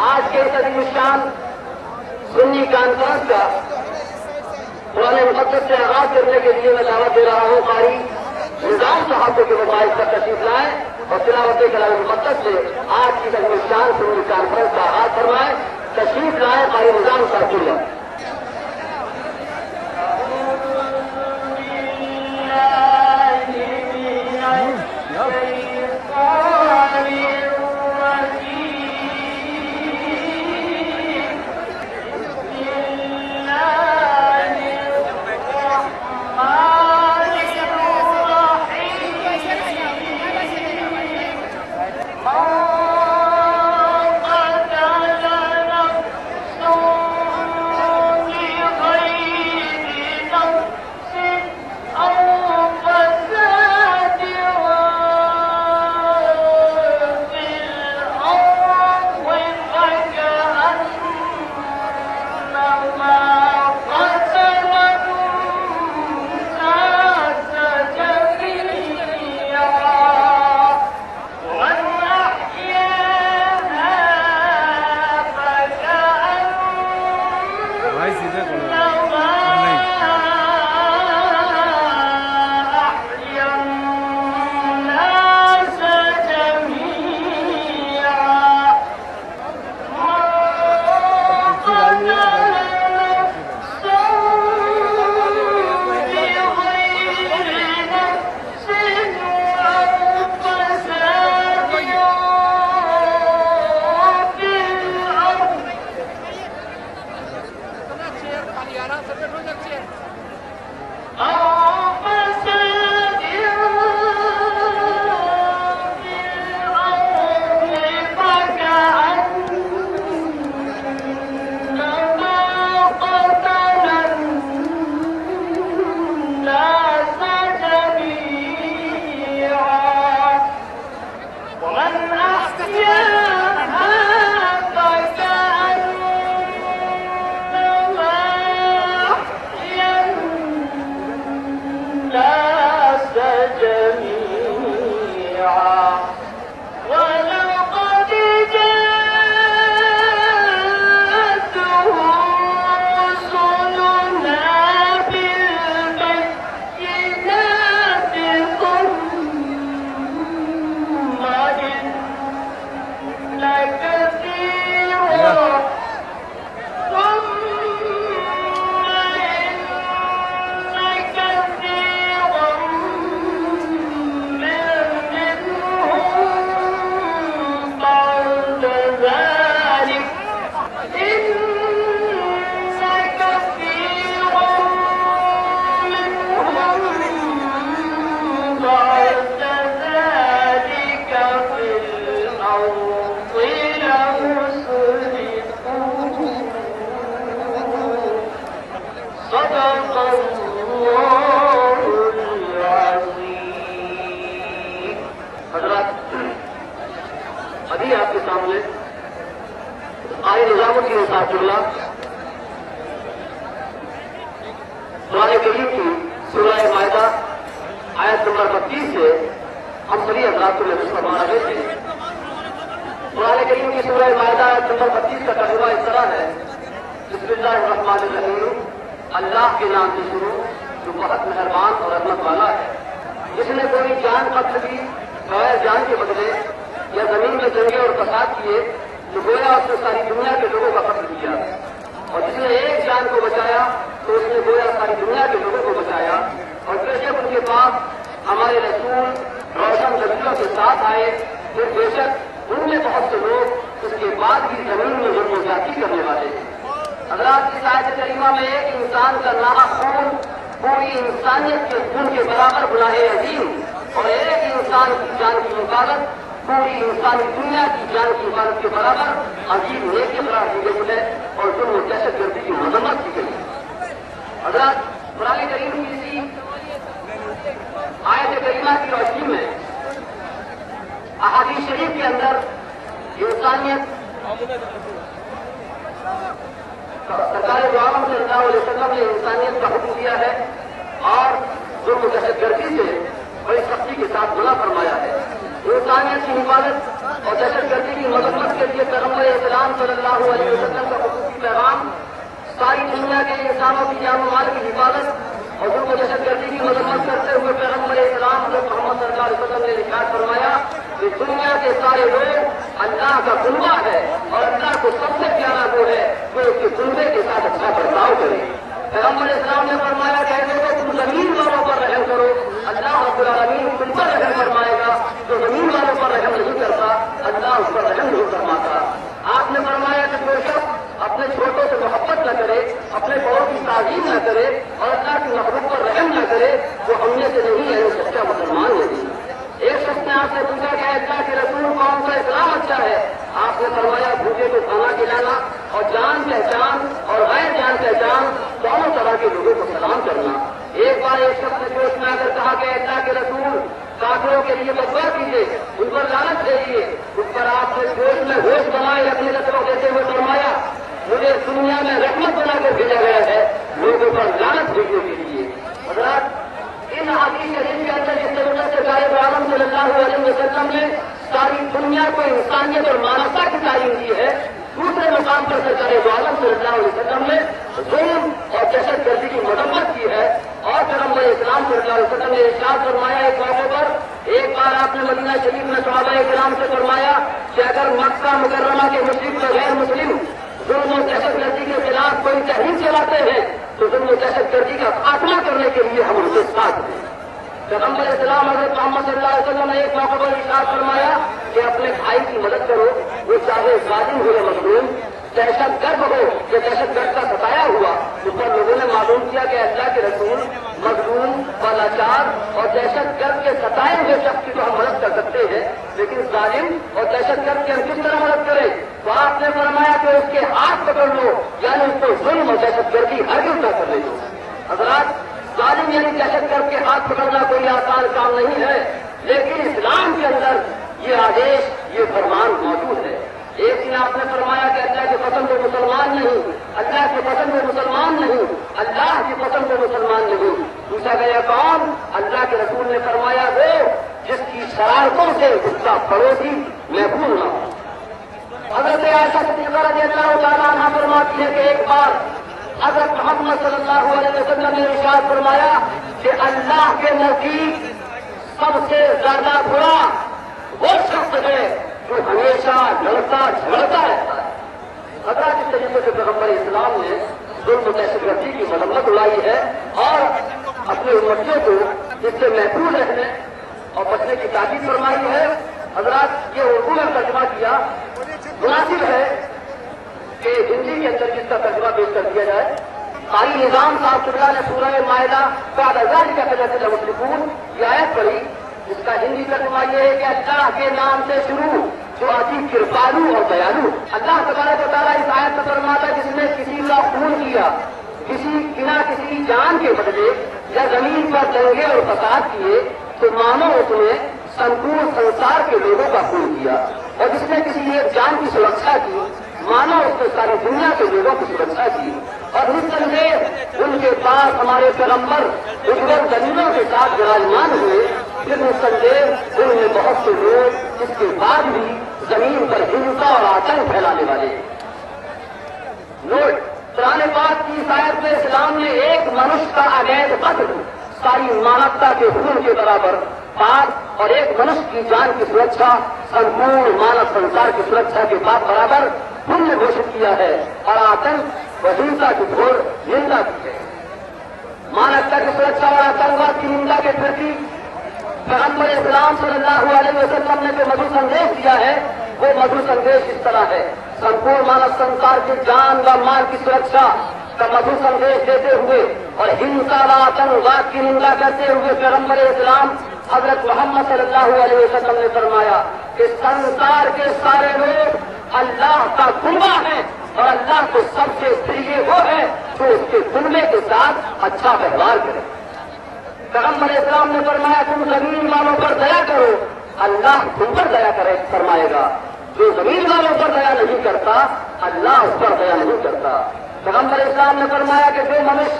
آج کے اس عظیم الشان سنی کانفرنس کا قرآن مقدس سے آغاز کرنے کے لیے میں دعوت دے رہا ہوں قاری نظام صاحب کو کہ وہ باعث پر تشریف لائیں اور تلاوت کلام مقدس سے آج کی عظیم الشان سنی کانفرنس کا آغاز فرمائیں. تشریف لائیں قاری نظام صاحب کے لیے. ابھی آپ کے سامنے قاری نظام الدین صاحب اللہ قرآن کریم کی سورہ مائدہ آیت نمبر 32 سے ہم سبھی حضرات کو محفوظ فرما رہے تھے. قرآن کریم کی سورہ مائدہ آیت نمبر 32 کا ترجمہ اس طرح ہے: بسم اللہ الرحمن الرحیم. اللہ کے نام سے شروع جو بہت مہربان اور رحمت والا ہے. جس نے کوئی جان قتل کی بغیر جان کے بدلے یا زمین میں جنگیں اور فساد کیے تو گویا اس نے ساری دنیا کے لوگوں کا قتل کیا. اور جس نے ایک جان کو بچایا تو اس نے گویا ساری دنیا کے لوگوں کو بچایا. اور پھر جب ان کے پاس ہمارے رسول روشن دلیلوں کے ساتھ آئے پھر بے شک ان میں بہت سے لوگ اس کے بعد بھی زمین میں ظلم و زیادتی کرنے والے ہیں. حضرات کی آیت کریمہ میں ایک انسان کا ناحق خون پوری انسانیت کے خون کے برابر گناہ عظیم اور ایک انسان کی جان کی حفاظت پوری انسانی دنیا کی جان کی حفاظت کے برابر عظیم نیکی قرار دی گئی ہے اور ظلم و دہشت گردی کی مذمت کی گئی ہے. حضرات قرآن کریم کی اسی آیت کریمہ کی روشنی میں احادیث شریف کے اندر انسانیت سرکار دو عالم صلی اللہ علیہ وسلم نے انسانیت کا حکم دیا ہے اور ظلم و دہشت گردی سے بڑی سختی کے ساتھ منع فرمایا ہے. انسانیت کی حفاظت اور دہشت گردی کی की मजम्मत के लिए पैगंबर इस्लाम सल्लल्लाहु अलैहि वसल्लम का खुसूसी पैगाम, सारी दुनिया के इंसानों की जान माल की हिफाजत और जुल्म दहशतगर्दी की मजम्मत करते हुए पैगंबर इस्लाम मोहम्मद सल्लल्लाहु अलैहि वसल्लम ने इरशाद फरमाया कि दुनिया के सारे लोग अल्लाह का कुनबा है और अल्लाह को सबसे प्यारा वो है जो उसके कुनबे के साथ अच्छा बर्ताव करे। पैगंबर इस्लाम ने फरमाया, कहने को तुम जमीन वालों पर रहम करो, अल्लाह रब्बुल आलमीन तुम पर रहम फरमाएगा। जो जमीन वालों पर रहम नहीं करता, अल्लाह उस पर रहम नहीं फरमाता। आपने फरमाया कि जो शख्स अपने छोटों से मोहब्बत न करे, अपने बड़ों की ताज़ीम न करे और अल्लाह की मखलूक पर रहम न करे, वो हमने से नहीं है, वो सच्चा मुसलमान नहीं। एक शख्स ने आपसे पूछा कि अल्लाह के रसूल कौन सा इस्लाम अच्छा है? आपने फरमाया, भूखे को खाना खिलाना और जान पहचान और गैर जान पहचान दोनों तरह के लोगों को सलाम करना। एक बार एक शख्स ने जोश में आकर कहा कि अल्लाह के रसूल काफिरों के लिए बदवा कीजिए, उन पर लानत भेजिए। उस पर आपने जोश में होश बनाए रखने का सबक देते हुए फरमाया, मुझे दुनिया में रहमत बनाकर भेजा गया है लोगों पर लानत भेजने के लिए। हज़रात, इन हदीस शरीफ के अंदर जिस तरीके से साहिब आलम सल्लल्लाहु अलैहि वसल्लम ने सारी दुनिया को इंसानियत और मानवता की तालीम दी है, दूसरे मुकाम पर सरकार आलम सल्लल्लाहु अलैहि वसल्लम ने जुल्म और दहशतगर्दी की मजम्मत की है। और पैगंबर इस्लाम सल्लल्लाहु अलैहि वसल्लम ने इरशाद फरमाया एक मौके पर, एक बार आपने मदीना शरीफ में सहाबा इकराम से फरमाया कि अगर मक्का मुकर्रमा के मुस्लिम और गैर मुस्लिम जुल्म और दहशतगर्दी के खिलाफ कोई तहरीक चलाते हैं तो जुल्म और दहशतगर्दी का खात्मा करने के लिए हम उनके साथ हैं। पैगंबर इस्लाम हज़रत मोहम्मद सल्लल्लाहु अलैहि वसल्लम ने एक मौके पर इरशाद फरमाया कि अपने भाई की मदद करो, वो चाहे जालिम हो या मजलूम, दहशतगर्द हो या दहशतगर्द का सताया हुआ। उस पर लोगों ने मालूम किया कि अल्लाह के रसूल मजलूम व लाचार और दहशतगर्द के सताए हुए शख्स की तो हम मदद कर सकते हैं, लेकिन जालिम और दहशतगर्द की हम किस तरह मदद करें? तो आपने फरमाया कि उसके हाथ पकड़ लो, यानी उसको जुल्म और दहशतगर्दी हरगिज़ न करने दो। हज़रात, जालिम यानी दहशतगर्द के हाथ पकड़ना कोई आसान काम नहीं है, लेकिन इस्लाम के अंदर ये आदेश, ये फरमान मौजूद है। एक दिन आपने फरमाया कि अल्लाह की कसम वो मुसलमान नहीं, अल्लाह की कसम वो मुसलमान नहीं, अल्लाह की कसम वो मुसलमान नहीं। पूछा गया कौन? अल्लाह के रसूल ने फरमाया वो जिसकी शरारतों से उसका पड़ोसी महफूज न हो। हज़रत आयशा सिद्दीक़ा रज़ियल्लाहु तआला अन्हा फरमाती है कि एक बार हज़रत मोहम्मद सल्लल्लाहु अलैहि वसल्लम ने इरशाद फरमाया कि अल्लाह के नज़दीक सबसे ज्यादा बुरा वो शख्स है जो हमेशा लड़ता झगड़ता रहता है। अगर जिस तरीके से पैगंबर इस्लाम ने जुल्म दहशतगर्दी की मजम्मत उड़ाई है और अपने उम्मतियों को इससे महफूज रहने और बचने की ताकीद फरमाई है। हज़रात, ये उर्दू में तर्जुमा किया, मुनासिब है कि हिंदी के अंदर जिसका तर्जुमा पेश कर दिया जाए। कारी निजाम साहब शुक्ला ने सूरह मायदा का आजादी का कदर मुस्लिमून ये आयत पढ़ी, इसका हिंदी तर्जुमा ये है कि अल्लाह के नाम से शुरू जो अति कृपालु और दयालु। अल्लाह तबारक व तआला इस आयत में फरमाता है जिसने किसी का खून किया, बिना किसी जान के बदले या जमीन पर दंगे और फसाद किए तो मानो उसने संपूर्ण संसार के लोगों का खून किया, और जिसने किसी एक जान की सुरक्षा की मानो उसने सारी दुनिया के लोगों की सुरक्षा की। और निस्संदेह उनके पास हमारे पैगंबर उज्ज्वल दलीलों के साथ विराजमान हुए, फिर निस्संदेह उनमें बहुत से लोग इसके बाद भी जमीन पर हिंसा और आतंक फैलाने वाले लोग। कुरान पाक की आयत में इस्लाम ने एक मनुष्य का अवैध कत्ल सारी मानवता के खून के बराबर पाक और एक मनुष्य की जान की सुरक्षा संपूर्ण मानव संसार की सुरक्षा के पास बराबर पुण्य घोषित किया है और आतंक व हिंसा की घोर निंदा की है। मानवता की सुरक्षा और आतंकवाद की निंदा के प्रति पैगंबर इस्लाम सल्लल्लाहु अलैहि वसल्लम ने जो मधुर संदेश दिया है वो मधुर संदेश इस तरह है। संपूर्ण मानव संसार की जान व माल की सुरक्षा का मधुर संदेश देते हुए और हिंसा व आतंकवाद की निंदा करते हुए पैगंबर इस्लाम हजरत मोहम्मद सल्लल्लाहु अलैहि वसल्लम ने फरमाया कि संसार के सारे लोग अल्लाह का कुनबा है और अल्लाह को सबसे प्रिय वो है जो उसके कुनबे के साथ अच्छा व्यवहार करे। पैगंबर इस्लाम ने फरमाया तुम जमीन वालों पर दया करो, अल्लाह तुम पर दया करे फरमाएगा। जो जमीन वालों पर दया नहीं करता अल्लाह उस पर दया नहीं करता। पैगंबर इस्लाम ने फरमाया कि जो मनुष्य